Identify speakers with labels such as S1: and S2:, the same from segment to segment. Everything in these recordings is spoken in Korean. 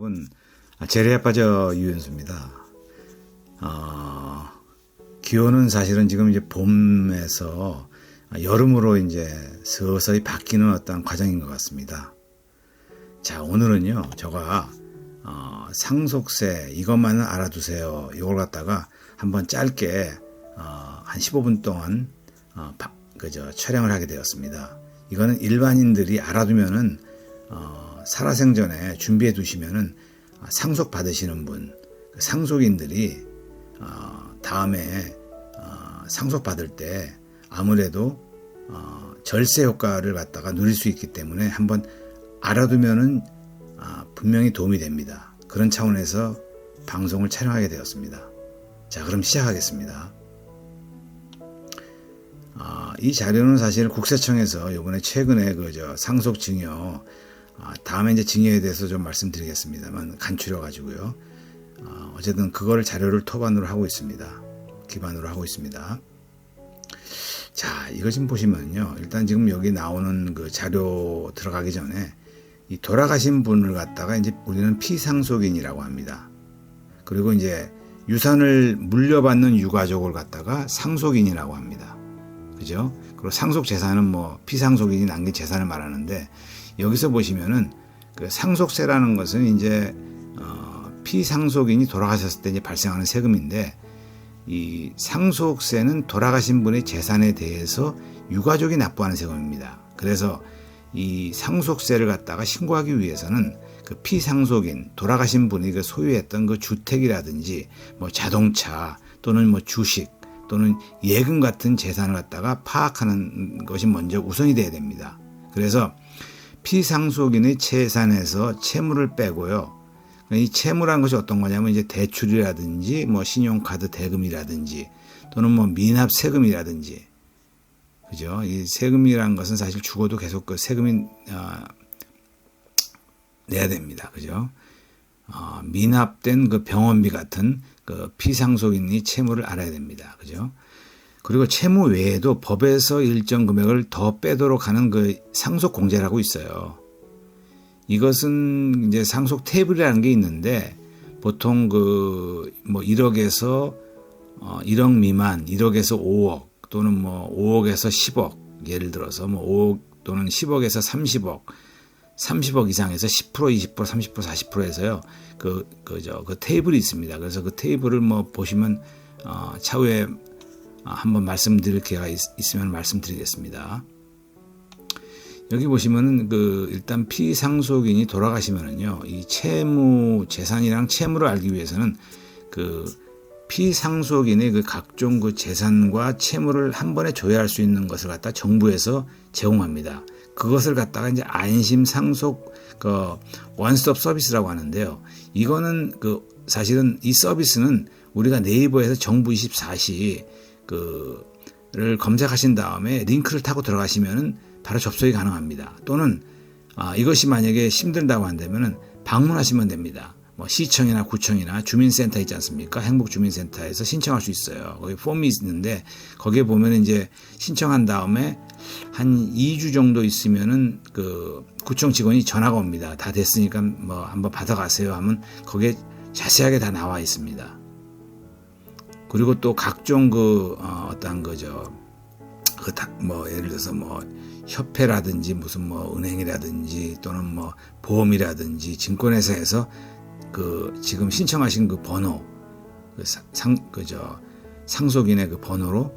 S1: 여러분, 재래에 빠져 유연수입니다. 기온은 사실은 지금 이제 봄에서 여름으로 이제 서서히 바뀌는 어떤 과정인 것 같습니다. 자, 오늘은요, 제가 상속세 이것만은 알아두세요. 이걸 갖다가 한번 짧게 한 15분 동안 촬영을 하게 되었습니다. 이거는 일반인들이 알아두면은 살아생전에 준비해 두시면은 상속 받으시는 분, 상속인들이 다음에 상속 받을 때 아무래도 절세 효과를 갖다가 누릴 수 있기 때문에 한번 알아두면은 분명히 도움이 됩니다. 그런 차원에서 방송을 촬영하게 되었습니다. 자, 그럼 시작하겠습니다. 이 자료는 사실 국세청에서 이번에 최근에 상속 증여, 다음에 이제 증여에 대해서 좀 말씀드리겠습니다만 간추려 가지고요. 어쨌든 그거를 자료를 토반으로 하고 있습니다. 기반으로 하고 있습니다. 자, 이거 좀 보시면요. 일단 지금 여기 나오는 그 자료 들어가기 전에 이 돌아가신 분을 갖다가 이제 우리는 피상속인이라고 합니다. 그리고 이제 유산을 물려받는 유가족을 갖다가 상속인이라고 합니다. 그죠? 그리고 상속 재산은 뭐 피상속인이 남긴 재산을 말하는데 여기서 보시면은 그 상속세라는 것은 이제 피상속인이 돌아가셨을 때 이제 발생하는 세금인데 이 상속세는 돌아가신 분의 재산에 대해서 유가족이 납부하는 세금입니다. 그래서 이 상속세를 갖다가 신고하기 위해서는 그 피상속인 돌아가신 분이 그 소유했던 그 주택이라든지 뭐 자동차 또는 뭐 주식 또는 예금 같은 재산을 갖다가 파악하는 것이 먼저 우선이 돼야 됩니다. 그래서 피상속인의 재산에서 채무를 빼고요. 이 채무라는 것이 어떤 거냐면 이제 대출이라든지 뭐 신용카드 대금이라든지 또는 뭐 미납 세금이라든지, 그죠? 이 세금이라는 것은 사실 죽어도 계속 그 세금이 내야 됩니다. 그죠? 미납된 그 병원비 같은 그 피상속인이 채무를 알아야 됩니다. 그죠? 그리고 채무 외에도 법에서 일정 금액을 더 빼도록 하는 그 상속 공제라고 있어요. 이것은 이제 상속 테이블이라는 게 있는데 보통 그 뭐 1억에서 1억 미만, 1억에서 5억 또는 뭐 5억에서 10억, 예를 들어서 뭐 5억 또는 10억에서 30억, 30억 이상에서 10%, 20%, 30%, 40%에서요. 그 테이블이 있습니다. 그래서 그 테이블을 뭐 보시면 차후에 한번 말씀드릴 기회가 있으면 말씀드리겠습니다. 여기 보시면은 일단 피상속인이 돌아가시면은요, 이 채무, 재산이랑 채무를 알기 위해서는 그 피상속인의 그 각종 그 재산과 채무를 한 번에 조회할 수 있는 것을 갖다 정부에서 제공합니다. 그것을 갖다가 이제 안심 상속 원스톱 서비스라고 하는데요. 이거는 사실은 이 서비스는 우리가 네이버에서 정부 24시 를 검색하신 다음에 링크를 타고 들어가시면은 바로 접속이 가능합니다. 또는 이것이 만약에 힘들다고 한다면은 방문하시면 됩니다. 뭐 시청이나 구청이나 주민센터 있지 않습니까? 행복주민센터에서 신청할 수 있어요. 거기 폼이 있는데 거기에 보면 이제 신청한 다음에 한 2주 정도 있으면은 그 구청 직원이 전화가 옵니다. 다 됐으니까 뭐 한번 받아가세요 하면 거기에 자세하게 다 나와 있습니다. 그리고 또 각종 예를 들어서 뭐 협회라든지 무슨 뭐 은행이라든지 또는 뭐 보험이라든지 증권회사에서 지금 신청하신 그 번호, 상속인의 그 번호로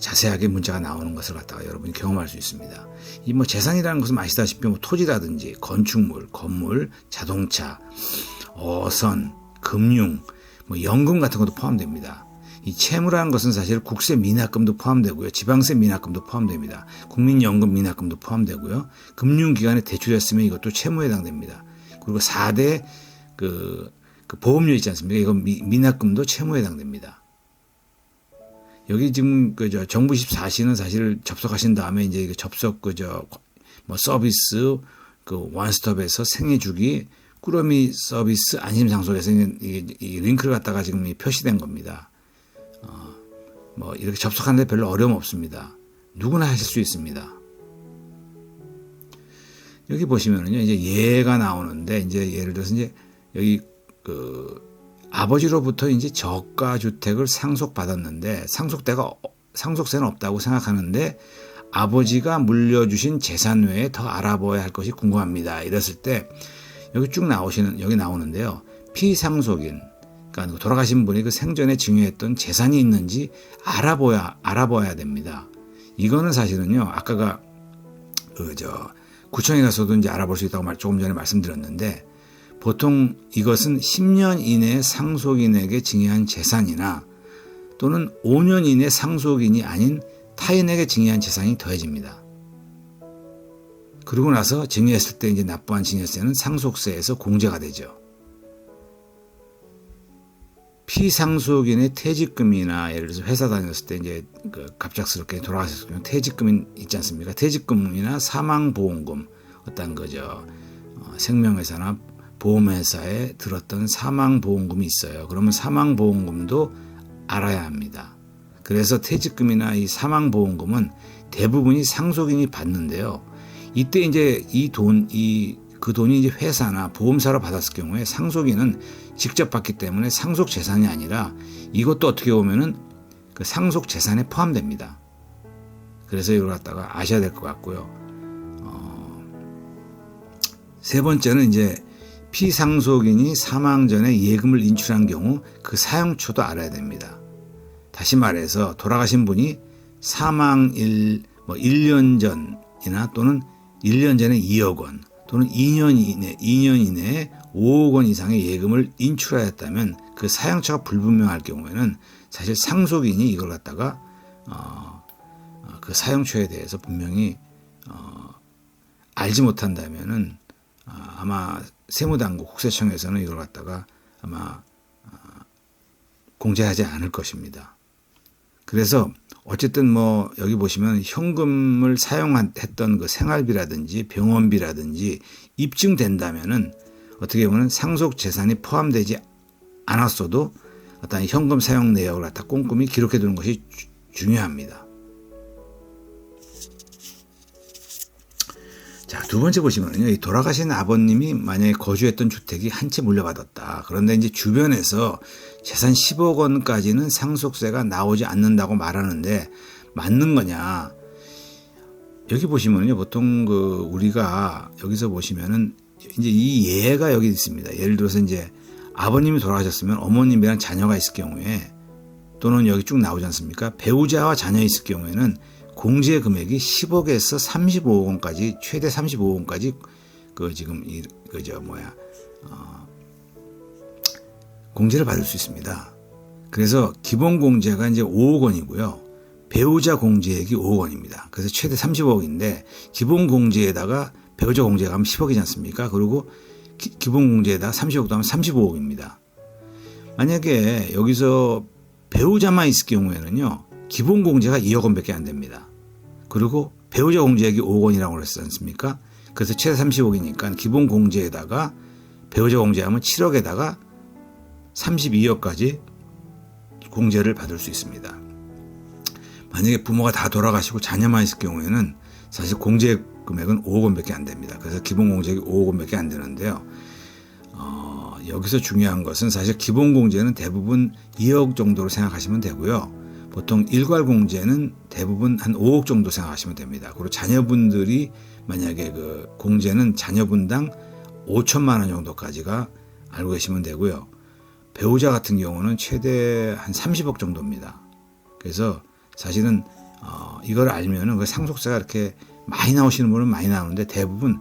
S1: 자세하게 문자가 나오는 것을 갖다가 여러분이 경험할 수 있습니다. 이 뭐 재산이라는 것은 아시다시피 뭐 토지라든지 건축물, 건물, 자동차, 어선, 금융, 뭐 연금 같은 것도 포함됩니다. 이 채무라는 것은 사실 국세 미납금도 포함되고요. 지방세 미납금도 포함됩니다. 국민연금 미납금도 포함되고요. 금융기관에 대출했으면 이것도 채무에 해당됩니다. 그리고 4대 보험료 있지 않습니까? 이거 미납금도 채무에 해당됩니다. 여기 지금 정부 24시는 사실 접속하신 다음에 이제 접속 뭐 서비스 원스톱에서 생애주기 꾸러미 서비스 안심상속에서 이 링크를 갖다가 지금 표시된 겁니다. 뭐 이렇게 접속하는데 별로 어려움 없습니다. 누구나 하실 수 있습니다. 여기 보시면은요, 이제 예가 나오는데, 이제 예를 들어서 이제 여기 아버지로부터 이제 저가 주택을 상속받았는데 상속세는 없다고 생각하는데 아버지가 물려주신 재산 외에 더 알아봐야 할 것이 궁금합니다. 이랬을 때 여기 쭉 여기 나오는데요. 피상속인, 그러니까 돌아가신 분이 그 생전에 증여했던 재산이 있는지 알아봐야 됩니다. 이거는 사실은요, 아까가 구청에 가서도 이제 알아볼 수 있다고 조금 전에 말씀드렸는데, 보통 이것은 10년 이내에 상속인에게 증여한 재산이나 또는 5년 이내 상속인이 아닌 타인에게 증여한 재산이 더해집니다. 그러고 나서 증여했을 때 이제 납부한 증여세는 상속세에서 공제가 되죠. 피상속인의 퇴직금이나 예를 들어서 회사 다녔을 때 이제 갑작스럽게 돌아가셨을 경우 퇴직금 있지 않습니까? 퇴직금이나 사망보험금, 어떤 생명회사나 보험회사에 들었던 사망보험금이 있어요. 그러면 사망보험금도 알아야 합니다. 그래서 퇴직금이나 이 사망보험금은 대부분이 상속인이 받는데요. 이때 이제 그 돈이 이제 회사나 보험사로 받았을 경우에 상속인은 직접 받기 때문에 상속 재산이 아니라 이것도 어떻게 보면은 그 상속 재산에 포함됩니다. 그래서 이걸 갖다가 아셔야 될 것 같고요. 세 번째는 이제 피상속인이 사망 전에 예금을 인출한 경우 그 사용처도 알아야 됩니다. 다시 말해서 돌아가신 분이 사망 1년 전이나 또는 1년 전에 2억 원 또는 2년 이내에 5억 원 이상의 예금을 인출하였다면 그 사용처가 불분명할 경우에는 사실 상속인이 이걸 갖다가 그 사용처에 대해서 분명히 알지 못한다면은 아마 세무당국 국세청에서는 이걸 갖다가 아마 공제하지 않을 것입니다. 그래서 어쨌든 여기 보시면 현금을 사용했던 그 생활비라든지 병원비라든지 입증된다면은 어떻게 보면 상속 재산이 포함되지 않았어도 어떤 현금 사용 내역을 갖다 꼼꼼히 기록해 두는 것이 중요합니다. 자, 두 번째 보시면요. 이 돌아가신 아버님이 만약에 거주했던 주택이 한 채 물려받았다. 그런데 이제 주변에서 재산 10억 원까지는 상속세가 나오지 않는다고 말하는데 맞는 거냐? 여기 보시면요. 보통 우리가 여기서 보시면은 이제 이 예가 여기 있습니다. 예를 들어서 이제 아버님이 돌아가셨으면 어머님이랑 자녀가 있을 경우에 또는 여기 쭉 나오지 않습니까? 배우자와 자녀 있을 경우에는 공제 금액이 10억에서 35억 원까지 최대 35억 원까지 공제를 받을 수 있습니다. 그래서 기본 공제가 이제 5억 원이고요. 배우자 공제액이 5억 원입니다. 그래서 최대 35억인데 기본 공제에다가 배우자 공제가 하면 10억이지 않습니까? 그리고 기본 공제에다가 30억 더하면 35억입니다. 만약에 여기서 배우자만 있을 경우에는요. 기본 공제가 2억 원밖에 안 됩니다. 그리고 배우자 공제액이 5억 원이라고 그랬지 않습니까? 그래서 최대 30억이니까 기본 공제에다가 배우자 공제하면 7억에다가 32억까지 공제를 받을 수 있습니다. 만약에 부모가 다 돌아가시고 자녀만 있을 경우에는 사실 공제 금액은 5억 원밖에 안 됩니다. 그래서 기본 공제액이 5억 원밖에 안 되는데요. 여기서 중요한 것은 사실 기본 공제는 대부분 2억 정도로 생각하시면 되고요. 보통 일괄 공제는 대부분 한 5억 정도 생각하시면 됩니다. 그리고 자녀분들이 만약에 그 공제는 자녀분당 5천만 원 정도까지가 알고 계시면 되고요. 배우자 같은 경우는 최대 한 30억 정도입니다. 그래서 사실은 이걸 알면은 그 상속세가 이렇게 많이 나오시는 분은 많이 나오는데 대부분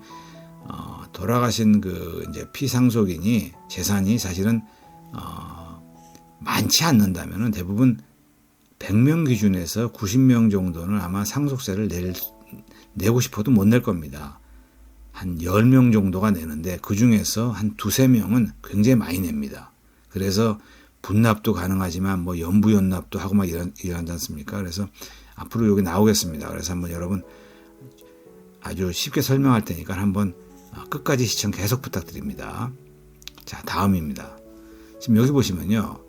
S1: 돌아가신 이제 피상속인이 재산이 사실은 많지 않는다면은 대부분 100명 기준에서 90명 정도는 아마 상속세를 내고 싶어도 못 낼 겁니다. 한 10명 정도가 내는데 그 중에서 한 2-3명은 굉장히 많이 냅니다. 그래서 분납도 가능하지만 연부연납도 하고 막 이러지 않습니까? 그래서 앞으로 여기 나오겠습니다. 그래서 한번 여러분 아주 쉽게 설명할 테니까 한번 끝까지 시청 계속 부탁드립니다. 자, 다음입니다. 지금 여기 보시면요.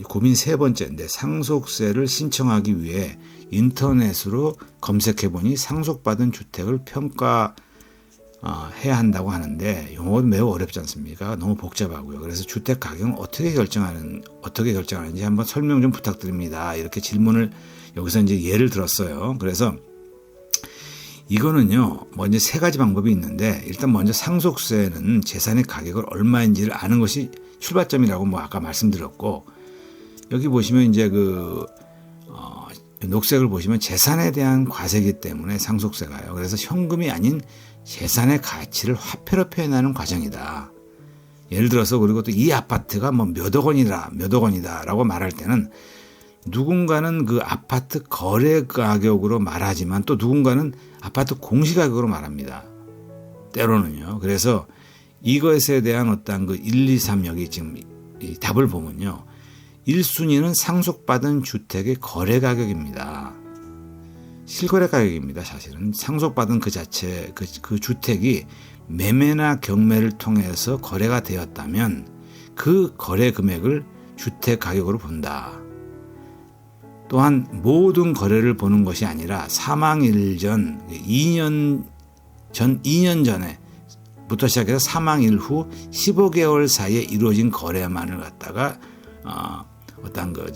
S1: 고민 세 번째인데 상속세를 신청하기 위해 인터넷으로 검색해보니 상속받은 주택을 해야 한다고 하는데 용어도 매우 어렵지 않습니까? 너무 복잡하고요. 그래서 주택 가격은 어떻게 결정하는지 한번 설명 좀 부탁드립니다. 이렇게 질문을 여기서 이제 예를 들었어요. 그래서 이거는요, 이제 세 가지 방법이 있는데, 일단 먼저 상속세는 재산의 가격을 얼마인지를 아는 것이 출발점이라고 아까 말씀드렸고, 여기 보시면 이제 녹색을 보시면 재산에 대한 과세이기 때문에 상속세가요. 그래서 현금이 아닌 재산의 가치를 화폐로 표현하는 과정이다. 예를 들어서 그리고 또 이 아파트가 몇 억 원이다라고 말할 때는 누군가는 그 아파트 거래 가격으로 말하지만 또 누군가는 아파트 공시 가격으로 말합니다. 때로는요. 그래서 이것에 대한 어떤 1, 2, 3 여기 지금 이 답을 보면요. 1순위는 상속받은 주택의 거래 가격입니다. 실거래 가격입니다. 사실은 상속받은 그 자체 그 주택이 매매나 경매를 통해서 거래가 되었다면 그 거래 금액을 주택 가격으로 본다. 또한 모든 거래를 보는 것이 아니라 사망일 전 2년 전에부터 시작해서 사망일 후 15개월 사이에 이루어진 거래만을 갖다가 어떤 그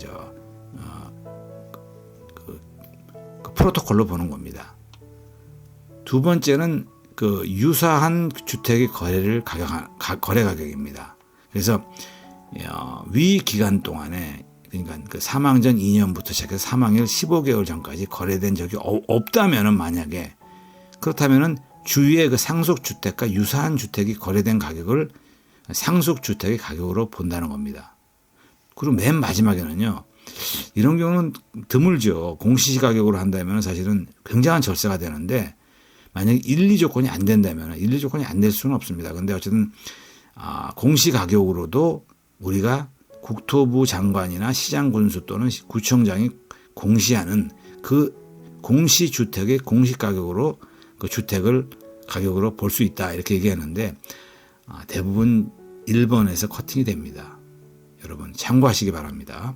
S1: 프로토콜로 보는 겁니다. 두 번째는 그 유사한 주택의 거래 가격입니다. 그래서 위 기간 동안에 그러니까 그 사망 전 2년부터 시작해서 사망일 15개월 전까지 거래된 적이 없다면은 만약에 그렇다면은 주위의 그 상속 주택과 유사한 주택이 거래된 가격을 상속 주택의 가격으로 본다는 겁니다. 그리고 맨 마지막에는요. 이런 경우는 드물죠. 공시 가격으로 한다면 사실은 굉장한 절세가 되는데 만약에 1, 2조건이 안 된다면 1, 2조건이 안 될 수는 없습니다. 그런데 어쨌든 공시 가격으로도 우리가 국토부 장관이나 시장군수 또는 구청장이 공시하는 그 공시주택의 공시가격으로 그 주택을 가격으로 볼 수 있다 이렇게 얘기하는데 대부분 1번에서 커팅이 됩니다. 여러분 참고하시기 바랍니다.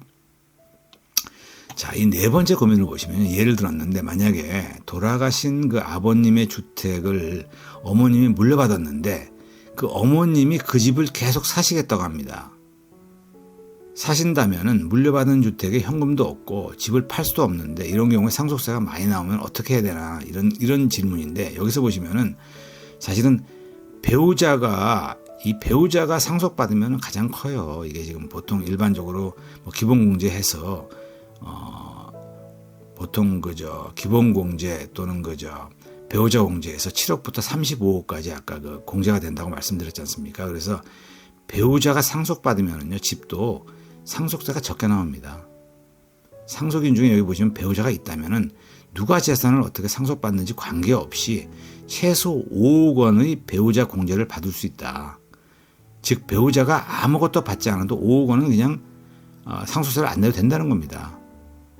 S1: 자, 이 네 번째 고민을 보시면 예를 들었는데 만약에 돌아가신 그 아버님의 주택을 어머님이 물려받았는데 그 어머님이 그 집을 계속 사시겠다고 합니다. 사신다면은 물려받은 주택에 현금도 없고 집을 팔 수도 없는데 이런 경우에 상속세가 많이 나오면 어떻게 해야 되나 이런 질문인데 여기서 보시면은 사실은 배우자가 상속받으면 가장 커요. 이게 지금 보통 일반적으로 기본공제해서 보통 기본공제 또는 배우자 공제에서 7억부터 35억까지 아까 공제가 된다고 말씀드렸지 않습니까? 그래서 배우자가 상속받으면요 집도 상속세가 적게 나옵니다. 상속인 중에 여기 보시면 배우자가 있다면은 누가 재산을 어떻게 상속받는지 관계없이 최소 5억 원의 배우자 공제를 받을 수 있다. 즉 배우자가 아무것도 받지 않아도 5억 원은 그냥 상속세를 안 내도 된다는 겁니다.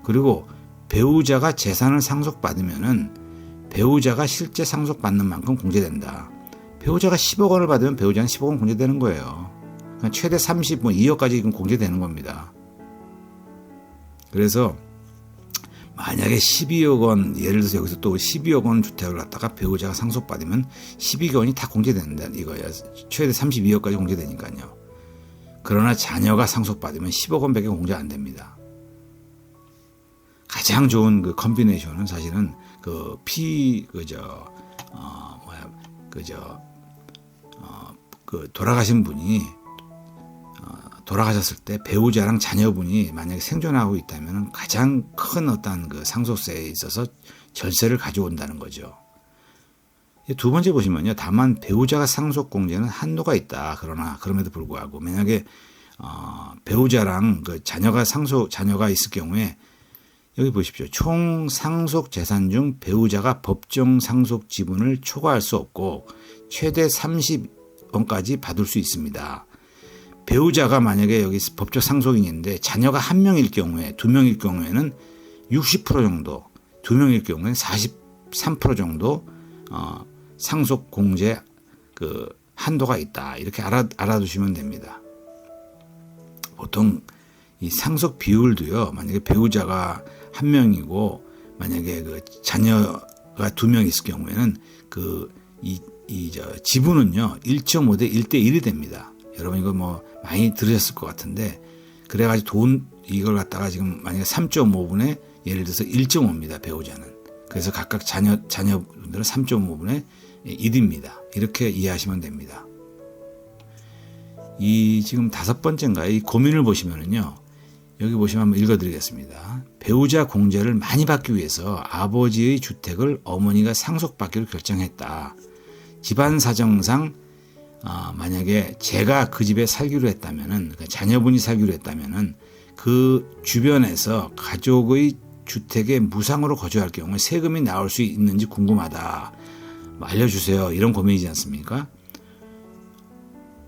S1: 그리고 배우자가 재산을 상속받으면은 배우자가 실제 상속받는 만큼 공제된다. 배우자가 10억 원을 받으면 배우자는 10억 원 공제되는 거예요. 그러니까 최대 2억까지 공제되는 겁니다. 그래서 만약에 12억 원, 예를 들어서 여기서 또 12억 원 주택을 갖다가 배우자가 상속받으면 12억 원이 다 공제된다 이거예요. 최대 32억까지 공제되니까요. 그러나 자녀가 상속받으면 10억 원밖에 공제 안 됩니다. 가장 좋은 그 컨비네이션은 사실은 돌아가신 분이 돌아가셨을 때 배우자랑 자녀분이 만약에 생존하고 있다면 가장 큰 어떤 그 상속세에 있어서 절세를 가져온다는 거죠. 두 번째 보시면요. 다만 배우자가 상속 공제는 한도가 있다. 그러나 그럼에도 불구하고 만약에 배우자랑 그 자녀가 있을 경우에 여기 보십시오. 총 상속 재산 중 배우자가 법정 상속 지분을 초과할 수 없고 최대 30원까지 받을 수 있습니다. 배우자가 만약에 여기 법적 상속인인데 자녀가 1명일 경우에 2명일 경우에는 60% 정도, 2명일 경우에는 43% 정도 상속 공제 그 한도가 있다. 이렇게 알아두시면 됩니다. 보통 이 상속 비율도요. 만약에 배우자가 1명이고 만약에 그 자녀가 2명 있을 경우에는 이 지분은요 1.5대 1대 1이 됩니다. 여러분 이거 뭐 많이 들으셨을 것 같은데 그래가지고 이걸 갖다가 지금 만약에 3.5분의 예를 들어서 1.5입니다. 배우자는. 그래서 각각 자녀분들은 3.5분의 1입니다. 이렇게 이해하시면 됩니다. 이 지금 5번째인가요? 이 고민을 보시면은요. 여기 보시면 한번 읽어드리겠습니다. 배우자 공제를 많이 받기 위해서 아버지의 주택을 어머니가 상속받기로 결정했다. 집안 사정상 만약에 제가 그 집에 살기로 했다면은 자녀분이 살기로 했다면은 그 주변에서 가족의 주택에 무상으로 거주할 경우에 세금이 나올 수 있는지 궁금하다. 알려주세요. 이런 고민이지 않습니까?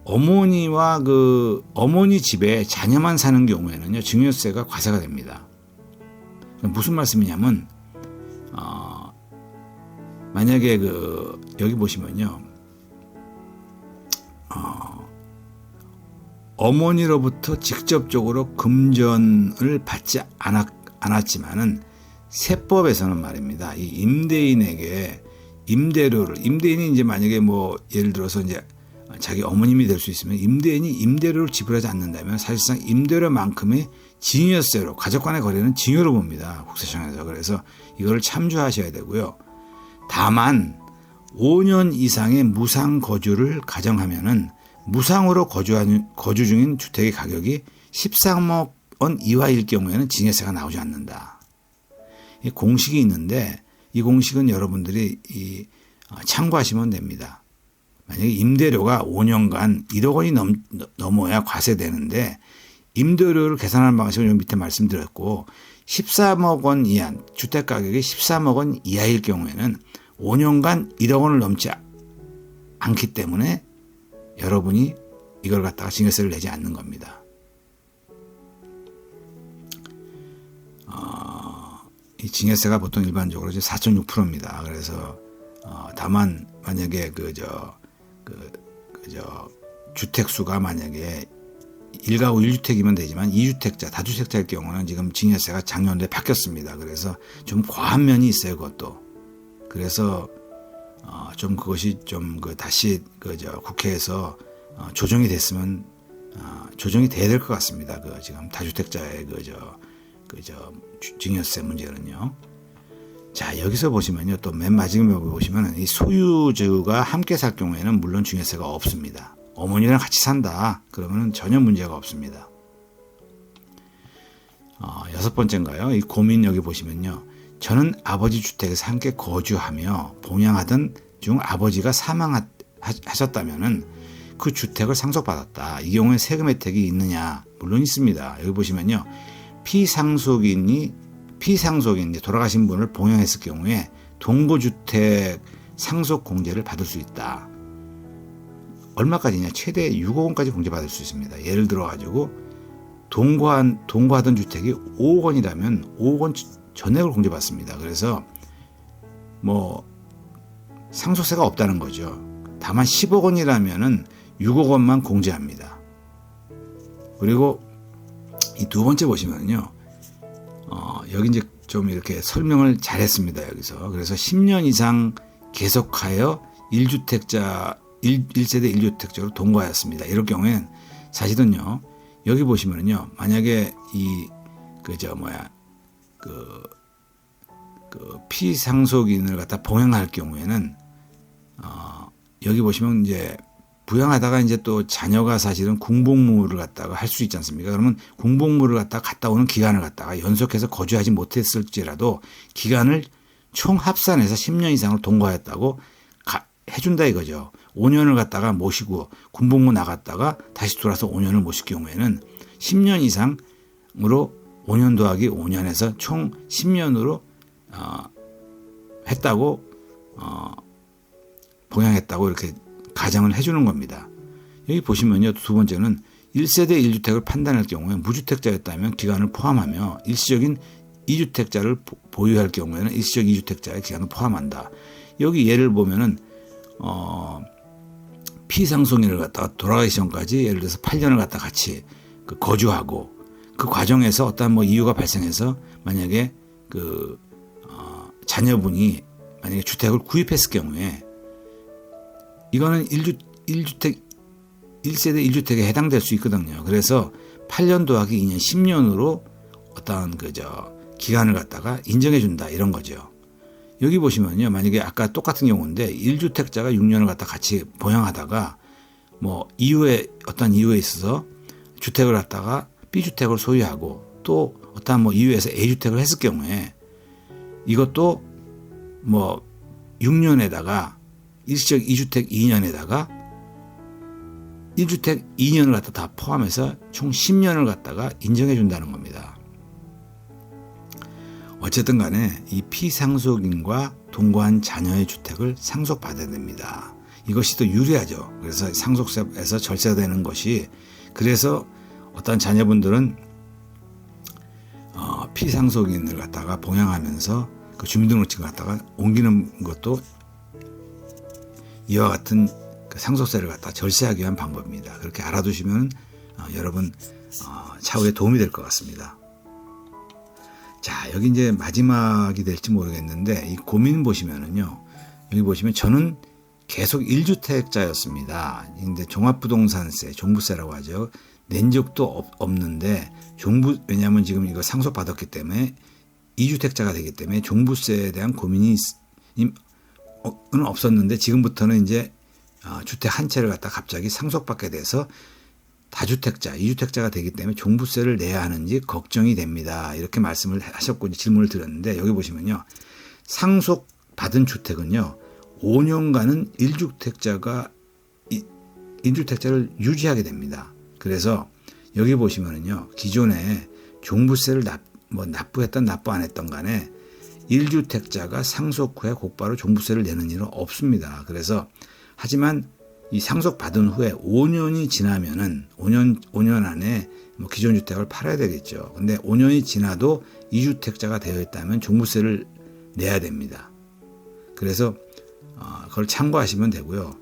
S1: 어머니와 어머니 집에 자녀만 사는 경우에는요, 증여세가 과세가 됩니다. 무슨 말씀이냐면, 만약에 여기 보시면요, 어머니로부터 직접적으로 금전을 받지 않았지만은 세법에서는 말입니다. 이 임대인에게 임대인이 이제 만약에 뭐 예를 들어서 이제 자기 어머님이 될 수 있으면 임대인이 임대료를 지불하지 않는다면 사실상 임대료만큼의 증여세로 가족 간의 거래는 증여로 봅니다. 국세청에서. 그래서 이걸 참조하셔야 되고요. 다만 5년 이상의 무상 거주를 가정하면은 무상으로 거주 중인 주택의 가격이 13억 원 이하일 경우에는 증여세가 나오지 않는다. 이 공식이 있는데 이 공식은 여러분들이 참고하시면 됩니다. 만약에 임대료가 5년간 1억 원이 넘어야 과세되는데 임대료를 계산하는 방식을 여기 밑에 말씀드렸고 13억 원 이하, 주택 가격이 13억 원 이하일 경우에는 5년간 1억 원을 넘지 않기 때문에 여러분이 이걸 갖다가 증여세를 내지 않는 겁니다. 이 증여세가 보통 일반적으로 4.6%입니다. 그래서 다만 만약에 주택수가 만약에 1가구 1주택이면 되지만 2주택자, 다주택자일 경우는 지금 증여세가 작년도에 바뀌었습니다. 그래서 좀 과한 면이 있어요, 그것도. 그래서 좀 그것이 좀 다시 국회에서 조정이 됐으면 조정이 돼야 될 것 같습니다. 지금 다주택자의 증여세 문제는요. 자, 여기서 보시면요. 또 맨 마지막에 보시면 이 소유주가 함께 살 경우에는 물론 증여세가 없습니다. 어머니랑 같이 산다. 그러면 전혀 문제가 없습니다. 6번째인가요? 이 고민 여기 보시면요. 저는 아버지 주택에서 함께 거주하며 봉양하던 중 아버지가 사망하셨다면은 그 주택을 상속받았다. 이 경우에 세금 혜택이 있느냐? 물론 있습니다. 여기 보시면요. 피상속인이 돌아가신 분을 봉양했을 경우에 동거주택 상속 공제를 받을 수 있다. 얼마까지냐? 최대 6억 원까지 공제받을 수 있습니다. 예를 들어 가지고 동거하던 주택이 5억 원이라면 5억 원 전액을 공제받습니다. 그래서 뭐 상속세가 없다는 거죠. 다만 10억 원이라면은 6억 원만 공제합니다. 그리고 이 두 번째 보시면요. 여기 이제 좀 이렇게 설명을 잘했습니다. 여기서. 그래서 10년 이상 계속하여 1세대 1주택자로 동거하였습니다. 이럴 경우엔 사실은요. 여기 보시면은요. 만약에 피상속인을 갖다 봉양할 경우에는 여기 보시면 이제 부양하다가 이제 또 자녀가 사실은 군복무를 갖다가 할 수 있지 않습니까? 그러면 군복무를 갔다 오는 기간을 갖다가 연속해서 거주하지 못했을지라도 기간을 총 합산해서 10년 이상을 동거하였다고 해준다 이거죠. 5년을 갖다가 모시고 군복무 나갔다가 다시 돌아서 5년을 모실 경우에는 10년 이상으로 5년 더하기 5년에서 총 10년으로 했다고 봉양했다고 이렇게 가정을 해주는 겁니다. 여기 보시면요. 두 번째는 1세대 1주택을 판단할 경우에 무주택자였다면 기간을 포함하며 일시적인 2주택자를 보유할 경우에는 일시적 2주택자의 기간을 포함한다. 여기 예를 보면은 피상속인을 갖다가 돌아가기 전까지 예를 들어서 8년을 갖다 같이 거주하고 그 과정에서 어떤 뭐 이유가 발생해서 만약에 자녀분이 만약에 주택을 구입했을 경우에 이거는 1세대 1주택에 해당될 수 있거든요. 그래서 8년 더하기 2년 10년으로 어떤 기간을 갖다가 인정해 준다 이런 거죠. 여기 보시면요. 만약에 아까 똑같은 경우인데 1주택자가 6년을 갖다 같이 보양하다가 뭐 이후에 어떤 이유에 있어서 주택을 갖다가 B주택을 소유하고 또 어떤 뭐 이유에서 A주택을 했을 경우에 이것도 뭐 6년에다가 일시적 2주택 2년에다가 1주택 2년을 갖다 다 포함해서 총 10년을 갖다가 인정해 준다는 겁니다. 어쨌든 간에 이 피상속인과 동거한 자녀의 주택을 상속받아야 됩니다. 이것이 더 유리하죠. 그래서 상속세에서 절세되는 것이 그래서 어떤 자녀분들은 피상속인을 갖다가 봉양하면서 그 주민등록증을 갖다가 옮기는 것도 이와 같은 그 상속세를 갖다 절세하기 위한 방법입니다. 그렇게 알아두시면 여러분 차후에 도움이 될 것 같습니다. 자, 여기 이제 마지막이 될지 모르겠는데 이 고민 보시면은요. 여기 보시면 저는 계속 1주택자였습니다. 근데 종합부동산세, 종부세라고 하죠. 낸 적도 없는데 왜냐하면 지금 이거 상속받았기 때문에 2주택자가 되기 때문에 종부세에 대한 고민이 없었는데 지금부터는 이제 주택 한 채를 갖다 갑자기 상속받게 돼서 다주택자, 2주택자가 되기 때문에 종부세를 내야 하는지 걱정이 됩니다. 이렇게 말씀을 하셨고 질문을 드렸는데 여기 보시면요. 상속받은 주택은요. 5년간은 1주택자를 유지하게 됩니다. 그래서 여기 보시면은요. 기존에 종부세를 납부했던 납부 안 했던 간에 1주택자가 상속 후에 곧바로 종부세를 내는 일은 없습니다. 그래서 하지만 이 상속받은 후에 5년이 지나면은 5년 안에 뭐 기존 주택을 팔아야 되겠죠. 근데 5년이 지나도 2주택자가 되어 있다면 종부세를 내야 됩니다. 그래서 그걸 참고하시면 되고요.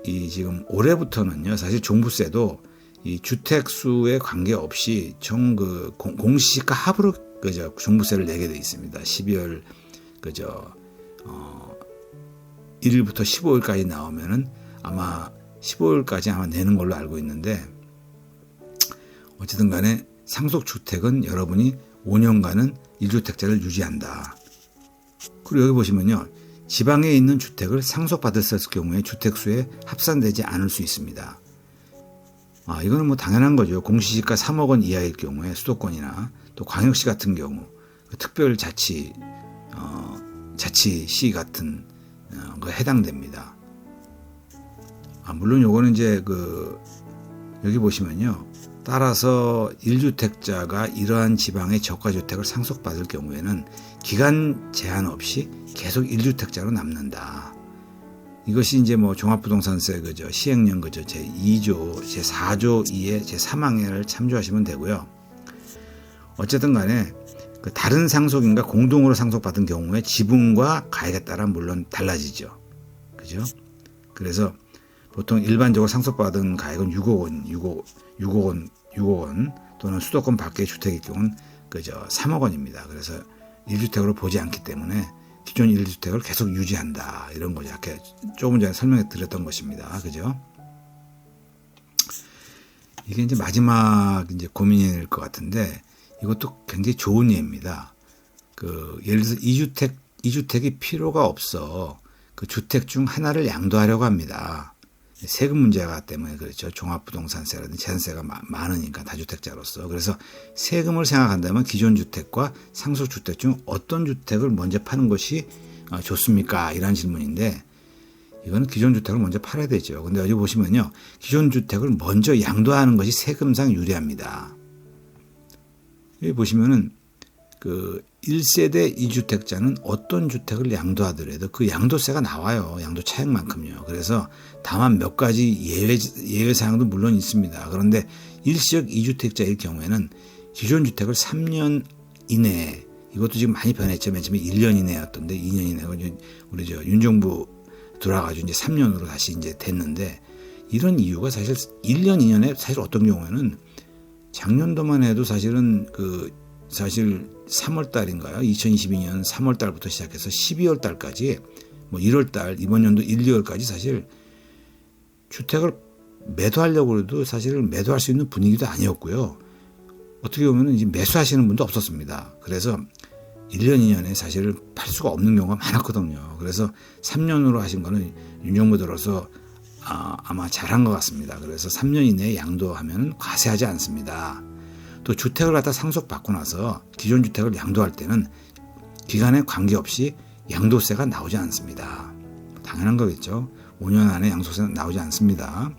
S1: 이 지금 올해부터는요. 사실 종부세도 이 주택 수에 관계없이 총 공시지가 합으로 종부세를 내게 돼 있습니다. 12월 1일부터 15일까지 나오면은 아마 15일까지 아마 내는 걸로 알고 있는데 어쨌든 간에 상속주택은 여러분이 5년간은 1주택자를 유지한다. 그리고 여기 보시면요. 지방에 있는 주택을 상속받았을 경우에 주택수에 합산되지 않을 수 있습니다. 이거는 뭐 당연한 거죠. 공시지가 3억 원 이하일 경우에 수도권이나 또 광역시 같은 경우 특별자치시 같은 거 해당됩니다. 물론 요거는 이제 여기 보시면요. 따라서 1주택자가 이러한 지방의 저가주택을 상속받을 경우에는 기간 제한 없이 계속 1주택자로 남는다. 이것이 이제 뭐 종합부동산세 시행령 제2조, 제4조 2의 제3항에를 참조하시면 되고요. 어쨌든 간에 다른 상속인과 공동으로 상속받은 경우에 지분과 가액에 따라 물론 달라지죠. 그죠? 그래서 보통 일반적으로 상속받은 가액은 6억 원 또는 수도권 밖의 주택의 경우는 3억 원입니다. 그래서 1주택으로 보지 않기 때문에 기존 1주택을 계속 유지한다. 이런 거죠. 이렇게 조금 전에 설명해 드렸던 것입니다. 그죠? 이게 이제 마지막 고민일 것 같은데 이것도 굉장히 좋은 예입니다. 예를 들어서 2주택이 필요가 없어. 그 주택 중 하나를 양도하려고 합니다. 세금 문제가 때문에 그렇죠. 종합부동산세라든지 재산세가 많으니까 다주택자로서. 그래서 세금을 생각한다면 기존 주택과 상속주택 중 어떤 주택을 먼저 파는 것이 좋습니까? 이런 질문인데 이거는 기존 주택을 먼저 팔아야 되죠. 근데 여기 보시면요. 기존 주택을 먼저 양도하는 것이 세금상 유리합니다. 여기 보시면은 1세대 2주택자는 어떤 주택을 양도하더라도 그 양도세가 나와요. 양도 차액만큼요. 그래서 다만 몇 가지 예외 사항도 물론 있습니다. 그런데 일시적 2주택자일 경우에는 기존 주택을 3년 이내에 이것도 지금 많이 변했죠. 맨 처음에 1년 이내였던데 2년 이내가 우리 윤정부 들어와가지고 이제 3년으로 다시 이제 됐는데 이런 이유가 사실 1년 2년에 사실 어떤 경우에는 작년도만 해도 사실은 사실 3월 달인가요? 2022년 3월 달부터 시작해서 12월 달까지 뭐 1월 달 이번 연도 1, 2월까지 사실 주택을 매도하려고 해도 사실은 매도할 수 있는 분위기도 아니었고요. 어떻게 보면 이제 매수하시는 분도 없었습니다. 그래서 1년, 2년에 사실 팔 수가 없는 경우가 많았거든요. 그래서 3년으로 하신 거는 윤정부 들어서 아마 잘한 것 같습니다. 그래서 3년 이내에 양도하면 과세하지 않습니다. 또 주택을 갖다 상속받고 나서 기존 주택을 양도할 때는 기간에 관계없이 양도세가 나오지 않습니다. 당연한 거겠죠. 5년 안에 양도세는 나오지 않습니다.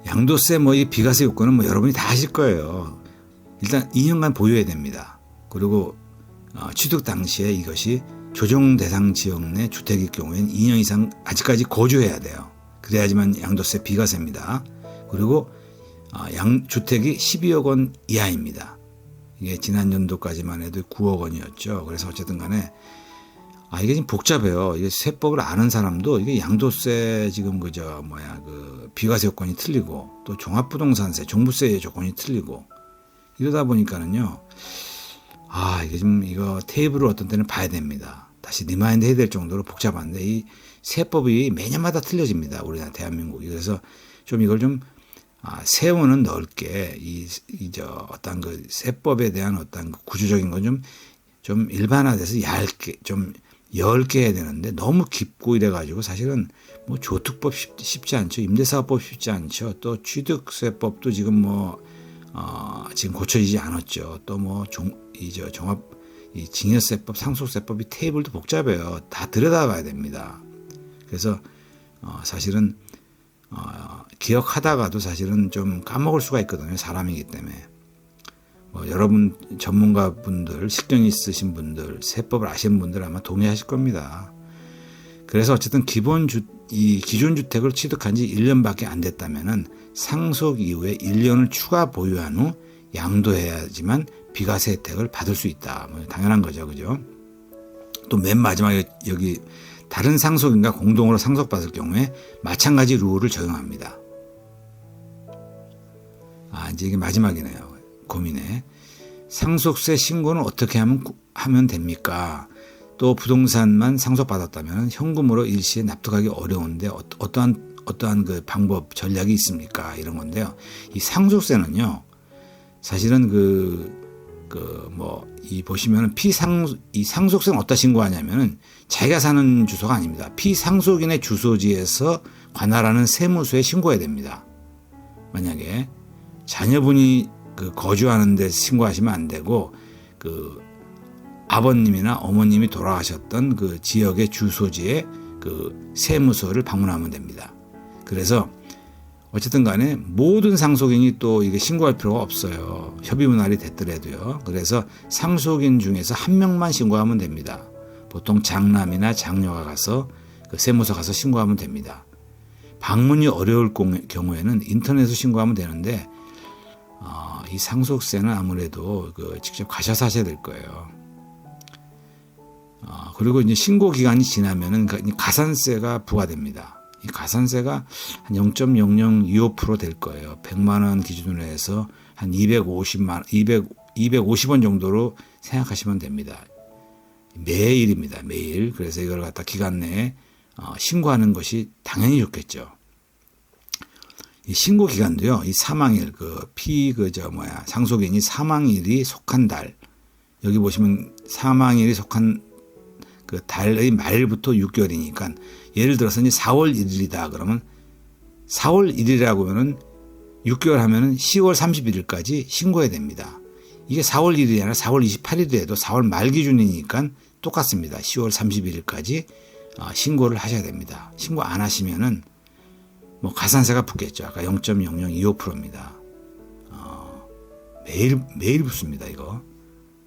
S1: 양도세 이 비과세 요건은 여러분이 다 아실 거예요. 일단 2년간 보유해야 됩니다. 그리고 취득 당시에 이것이 조정 대상 지역 내 주택일 경우에는 2년 이상 아직까지 거주해야 돼요. 그래야지만 양도세 비과세입니다. 그리고 주택이 12억 원 이하입니다. 이게 지난 연도까지만 해도 9억 원이었죠. 그래서 어쨌든 간에 이게 지금 복잡해요. 이게 세법을 아는 사람도 이게 양도세 지금 그 비과세 요건이 틀리고 또 종합부동산세, 종부세의 조건이 틀리고 이러다 보니까는요. 이게 좀 이거 테이블을 어떤 때는 봐야 됩니다. 다시 리마인드 해야 될 정도로 복잡한데 이 세법이 매년마다 틀려집니다. 우리나라 대한민국이. 그래서 좀 이걸 좀 세우는 넓게 어떤 그 세법에 대한 어떤 구조적인 건 좀 일반화돼서 얇게 좀 열게 해야 되는데 너무 깊고 이래가지고 사실은 조특법 쉽지 않죠. 임대사업법 쉽지 않죠. 또 취득세법도 지금 지금 고쳐지지 않았죠. 또 종합 증여세법, 상속세법이 테이블도 복잡해요. 다 들여다봐야 됩니다. 그래서 사실은 기억하다가도 사실은 좀 까먹을 수가 있거든요. 사람이기 때문에. 여러분 전문가분들, 실력 있으신 분들, 세법을 아시는 분들 아마 동의하실 겁니다. 그래서 어쨌든 기존 주택을 취득한 지 1년밖에 안 됐다면은 상속 이후에 1년을 추가 보유한 후 양도해야지만 비과세 혜택을 받을 수 있다. 당연한 거죠. 그죠? 또 맨 마지막에 여기 다른 상속인과 공동으로 상속받을 경우에 마찬가지 룰을 적용합니다. 이제 이게 마지막이네요. 고민에. 상속세 신고는 어떻게 하면 됩니까? 또 부동산만 상속받았다면 현금으로 일시에 납득하기 어려운데 어떠한 그 방법, 전략이 있습니까? 이런 건데요. 이 상속세는요, 사실은 보시면은 이 상속세는 어디다 신고하냐면은 자기가 사는 주소가 아닙니다. 피상속인의 주소지에서 관할하는 세무서에 신고해야 됩니다. 만약에 자녀분이 거주하는 데 신고하시면 안 되고 아버님이나 어머님이 돌아가셨던 그 지역의 주소지에 세무서를 방문하면 됩니다. 그래서 어쨌든 간에 모든 상속인이 또 이게 신고할 필요가 없어요. 협의분할이 됐더라도요. 그래서 상속인 중에서 한 명만 신고하면 됩니다. 보통 장남이나 장녀가 가서 세무서 가서 신고하면 됩니다. 방문이 어려울 경우에는 인터넷으로 신고하면 되는데 이 상속세는 아무래도 직접 가셔서 하셔야 될 거예요. 그리고 이제 신고 기간이 지나면은 가산세가 부과됩니다. 이 가산세가 한 0.0025% 될 거예요. 100만 원 기준으로 해서 한 250원 정도로 생각하시면 됩니다. 매일입니다. 매일. 그래서 이걸 갖다 기간 내에 신고하는 것이 당연히 좋겠죠. 이 신고 기간도요, 이 사망일, 상속인이 사망일이 속한 달, 여기 보시면 사망일이 속한 그 달의 말부터 6개월이니까, 예를 들어서 이제 4월 1일이다. 그러면 4월 1일이라고 하면은 6개월 하면은 10월 31일까지 신고해야 됩니다. 이게 4월 1일이 아니라 4월 28일이 해도 4월 말 기준이니까 똑같습니다. 10월 31일까지 신고를 하셔야 됩니다. 신고 안 하시면은 가산세가 붙겠죠. 아까 0.0025%입니다. 매일 붙습니다, 이거.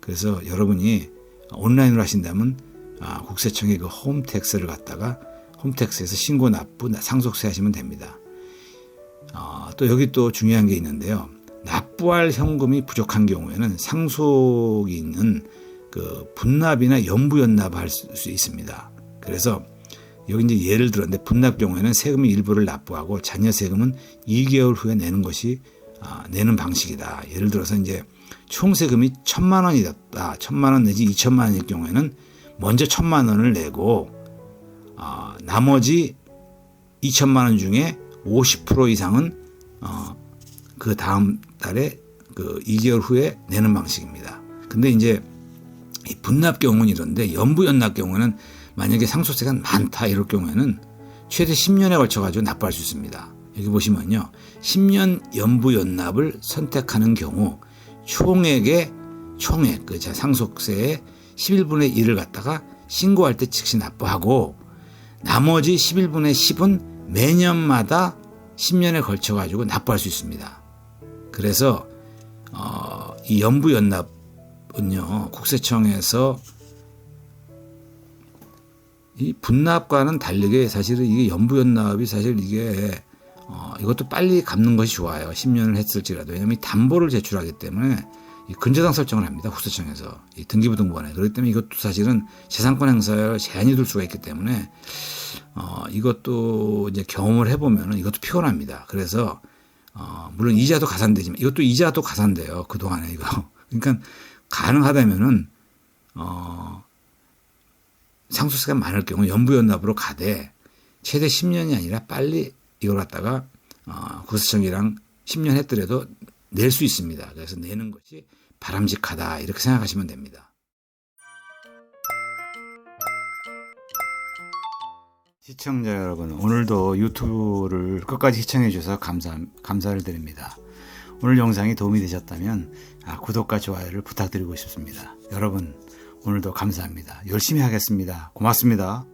S1: 그래서 여러분이 온라인으로 하신다면 국세청의 홈택스를 갖다가 홈택스에서 신고 납부 상속세 하시면 됩니다. 또 여기 또 중요한 게 있는데요. 납부할 현금이 부족한 경우에는 상속인은 분납이나 연부연납할 수 있습니다. 그래서 여기 이제 예를 들었는데 분납 경우에는 세금의 일부를 납부하고 잔여 세금은 2개월 후에 내는 방식이다. 예를 들어서 이제 총 세금이 1,000만 원이었다. 1,000만 원 내지 2,000만 원일 경우에는 먼저 1,000만 원을 내고 나머지 2천만 원 중에 50% 이상은 그 다음 달에 그 2개월 후에 내는 방식입니다. 근데 이제 이 분납 경우는 이런데 연부연납 경우는 만약에 상속세가 많다 이럴 경우에는 최대 10년에 걸쳐 가지고 납부할 수 있습니다. 여기 보시면요. 10년 연부연납을 선택하는 경우 총액 그 상속세의 11분의 1을 갖다가 신고할 때 즉시 납부하고 나머지 11분의 10은 매년마다 10년에 걸쳐 가지고 납부할 수 있습니다. 그래서 이 연부연납은요. 국세청에서 이 분납과는 다르게 사실은 이게 연부연납이 사실 이게 이것도 빨리 갚는 것이 좋아요. 10년을 했을지라도. 왜냐하면 이 담보를 제출하기 때문에 이 근저당 설정을 합니다. 국세청에서. 이 등기부등본에. 그렇기 때문에 이것도 사실은 재산권 행사에 제한이 둘 수가 있기 때문에 이것도 이제 경험을 해보면 이것도 피곤합니다. 그래서 물론 이자도 가산되지만 이것도 이자도 가산돼요. 그동안에 이거. 그러니까 가능하다면은 상속세가 많을 경우 연부연납으로 가되 최대 10년이 아니라 빨리 이걸 갖다가 국세청이랑 10년 했더라도 낼 수 있습니다. 그래서 내는 것이 바람직하다 이렇게 생각하시면 됩니다. 시청자 여러분, 오늘도 유튜브를 끝까지 시청해 주셔서 감사를 드립니다. 오늘 영상이 도움이 되셨다면 구독과 좋아요를 부탁드리고 싶습니다. 여러분 오늘도 감사합니다. 열심히 하겠습니다. 고맙습니다.